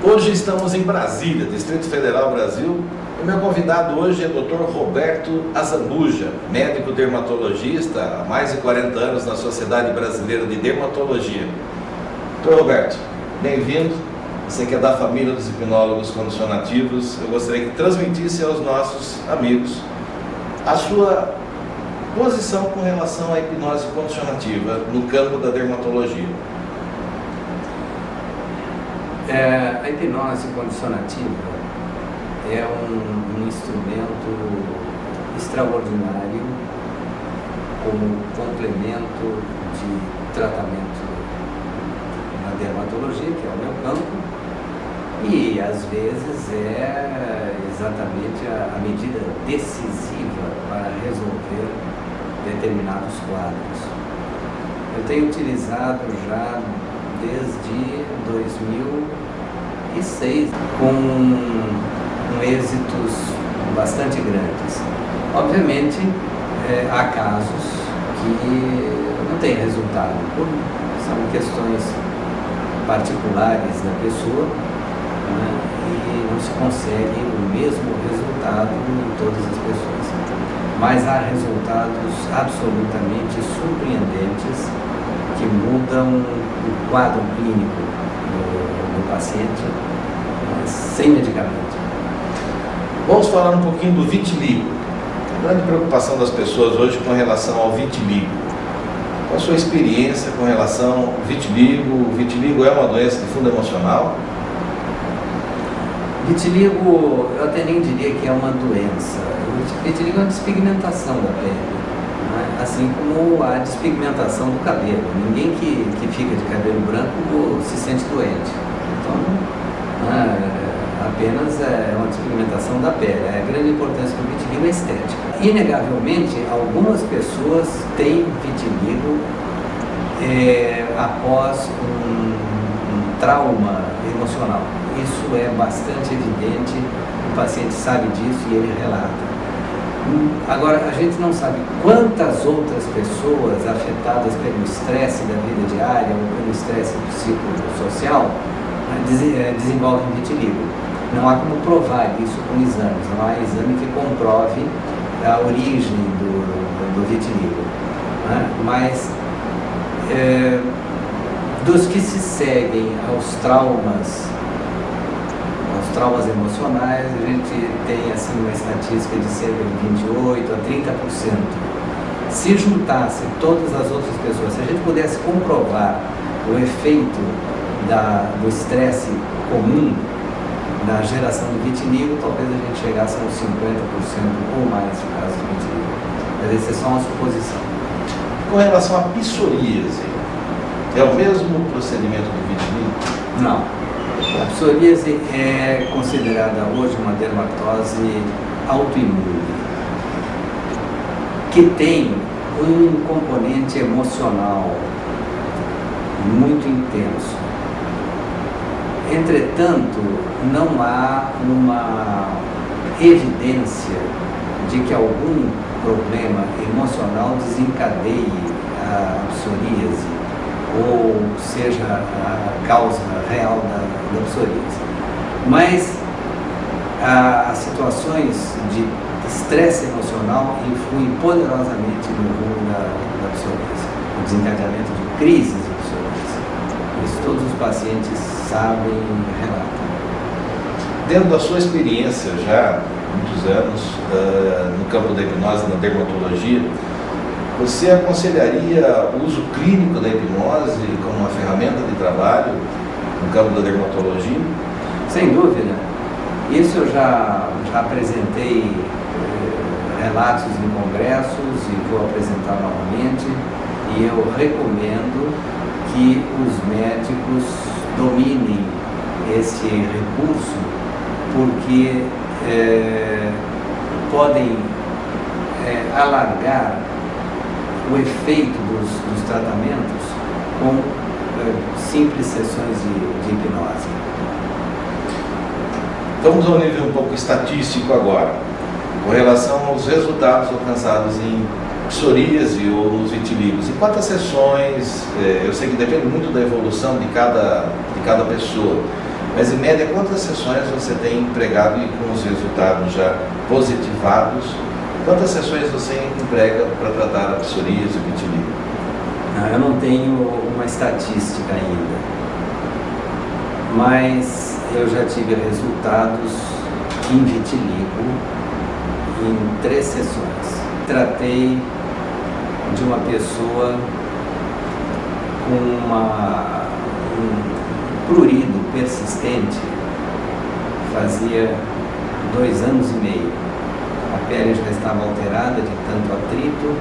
Hoje estamos em Brasília, Distrito Federal, Brasil. O meu convidado hoje é o Dr. Roberto Azambuja, médico dermatologista há mais de 40 anos na Sociedade Brasileira de Dermatologia. Dr. Roberto, bem-vindo. Você que é da família dos hipnólogos condicionativos, eu gostaria que transmitisse aos nossos amigos a sua posição com relação à hipnose condicionativa no campo da dermatologia. A hipnose condicionativa é um instrumento extraordinário como complemento de tratamento na dermatologia, que é o meu campo, e às vezes é exatamente a medida decisiva para resolver determinados quadros. Eu tenho utilizado já desde 2006 com êxitos bastante grandes. Obviamente, há casos que não têm resultado, são questões particulares da pessoa, né, e não se consegue o mesmo resultado em todas as pessoas. Mas há resultados absolutamente surpreendentes que mudam o quadro clínico do paciente, mas sem medicamento. Vamos falar um pouquinho do vitiligo. A grande preocupação das pessoas hoje com relação ao vitiligo. Qual a sua experiência com relação ao vitiligo? O vitiligo é uma doença de fundo emocional? Vitiligo, eu até nem diria que é uma doença. O vitiligo é uma despigmentação da pele, né? Assim como a despigmentação do cabelo. Ninguém que fica de cabelo branco se sente doente. Então, apenas é uma despigmentação da pele. A grande importância do vitiligo é estética. Inegavelmente, algumas pessoas têm vitiligo após um trauma emocional. Isso é bastante evidente, o paciente sabe disso e ele relata. Agora, a gente não sabe quantas outras pessoas afetadas pelo estresse da vida diária ou pelo estresse psicossocial desenvolvem vitiligo. Não há como provar isso com exames, não há exame que comprove a origem do vitiligo, né? Mas dos que se seguem aos traumas emocionais, a gente tem assim uma estatística de cerca de 28% a 30%. Se juntasse todas as outras pessoas, se a gente pudesse comprovar o efeito do estresse comum na geração do vitiligo, talvez a gente chegasse a uns 50% ou mais no caso do vitiligo. Mas essa é só uma suposição. Com relação à psoríase, é o mesmo procedimento do vitiligo? Não. A psoríase é considerada hoje uma dermatose autoimune, que tem um componente emocional muito intenso. Entretanto, não há uma evidência de que algum problema emocional desencadeie a psoríase ou seja a causa real da psoríase. Mas as situações de estresse emocional influem poderosamente no rumo da psoríase, o desencadeamento de crises de psoríase. Isso todos os pacientes sabem e relatam. Dentro da sua experiência já há muitos anos no campo da hipnose, na dermatologia, você aconselharia o uso clínico da hipnose como uma ferramenta de trabalho no campo da dermatologia? Sem dúvida. Isso eu já apresentei relatos em congressos e vou apresentar novamente, e eu recomendo que os médicos dominem esse recurso, porque podem alargar o efeito dos tratamentos com simples sessões de hipnose. Vamos ao nível um pouco estatístico agora, com relação aos resultados alcançados em psoríase ou nos vitíligos. Em quantas sessões, eu sei que depende muito da evolução de cada pessoa, Mas em média, quantas sessões você tem empregado e com os resultados já positivados? Quantas sessões você emprega para tratar a psoríase e vitiligo? Eu não tenho uma estatística ainda, mas eu já tive resultados em vitiligo em 3 sessões. Tratei de uma pessoa com um prurido persistente, fazia 2 anos e meio. A pele já estava alterada de tanto atrito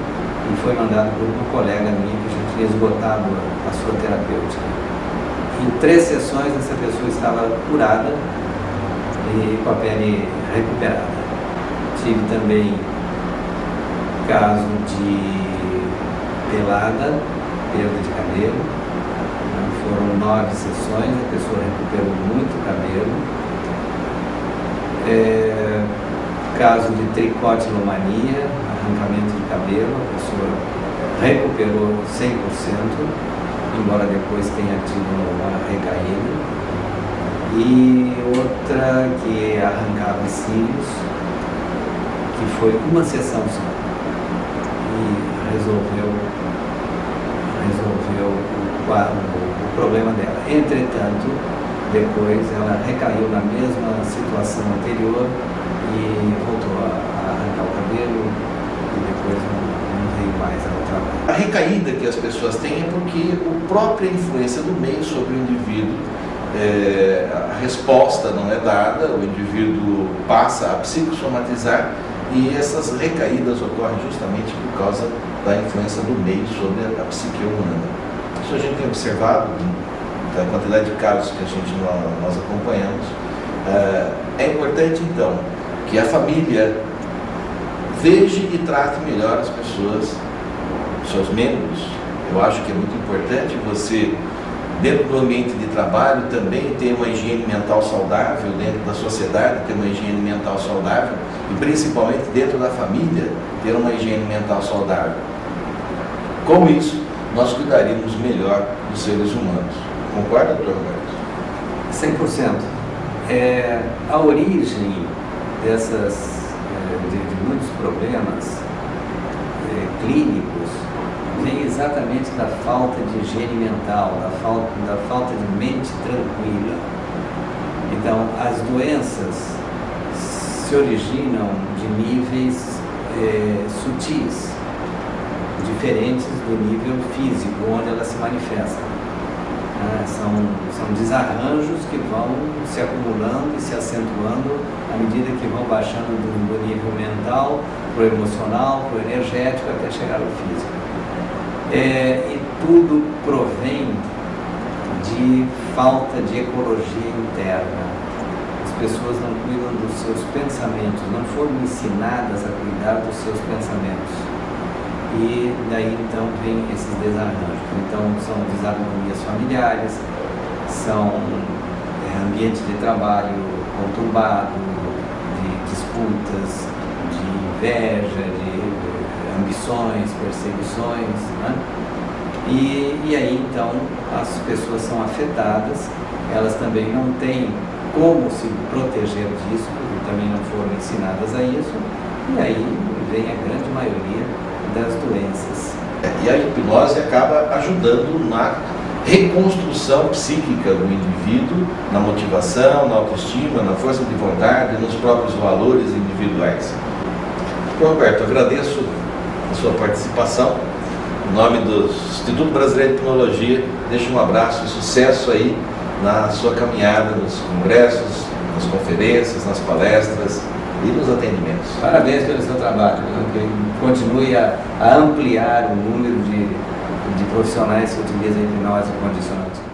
e foi mandado por uma colega minha que já tinha esgotado a sua terapêutica. Em 3 sessões essa pessoa estava curada e com a pele recuperada. Tive também caso de pelada, perda de cabelo. Foram 9 sessões, a pessoa recuperou muito o cabelo. Caso de tricotilomania, arrancamento de cabelo, a pessoa recuperou 100%, embora depois tenha tido uma recaída. E outra que arrancava cílios, que foi uma sessão só, e resolveu o problema dela. Entretanto, depois ela recaiu na mesma situação anterior e voltou a arrancar o cabelo e depois não veio mais ao trabalho. A recaída que as pessoas têm é porque a própria influência do meio sobre o indivíduo, a resposta não é dada, o indivíduo passa a psicossomatizar e essas recaídas ocorrem justamente por causa da influência do meio sobre a psique humana. Isso a gente tem observado da quantidade de casos que nós acompanhamos. É importante então que a família veja e trate melhor as pessoas, seus membros. Eu acho que é muito importante você, dentro do ambiente de trabalho, também ter uma higiene mental saudável, dentro da sociedade ter uma higiene mental saudável e principalmente dentro da família ter uma higiene mental saudável. Com isso, nós cuidaríamos melhor dos seres humanos. Concorda, doutor Roberto? 100%. A origem de muitos problemas clínicos vem exatamente da falta de higiene mental, da falta de mente tranquila. Então, as doenças se originam de níveis sutis, diferentes do nível físico, onde elas se manifestam. São desarranjos que vão se acumulando e se acentuando à medida que vão baixando do nível mental para o emocional, para o energético, até chegar ao físico. E tudo provém de falta de ecologia interna. As pessoas não cuidam dos seus pensamentos, não foram ensinadas a cuidar dos seus pensamentos. E daí então vem esses desarranjos. Então são desarmonias familiares, são ambientes de trabalho conturbado, de disputas, de inveja, de ambições, perseguições, né? E aí então as pessoas são afetadas, elas também não têm como se proteger disso, porque também não foram ensinadas a isso, e aí vem a grande maioria das doenças. E a hipnose acaba ajudando na reconstrução psíquica do indivíduo, na motivação, na autoestima, na força de vontade, nos próprios valores individuais. Roberto, agradeço a sua participação. Em nome do Instituto Brasileiro de Hipnologia, deixo um abraço e sucesso aí na sua caminhada nos congressos, nas conferências, nas palestras e nos atendimentos. Parabéns pelo seu trabalho, que continue a ampliar o número de profissionais que utilizam a hipnose condicionante.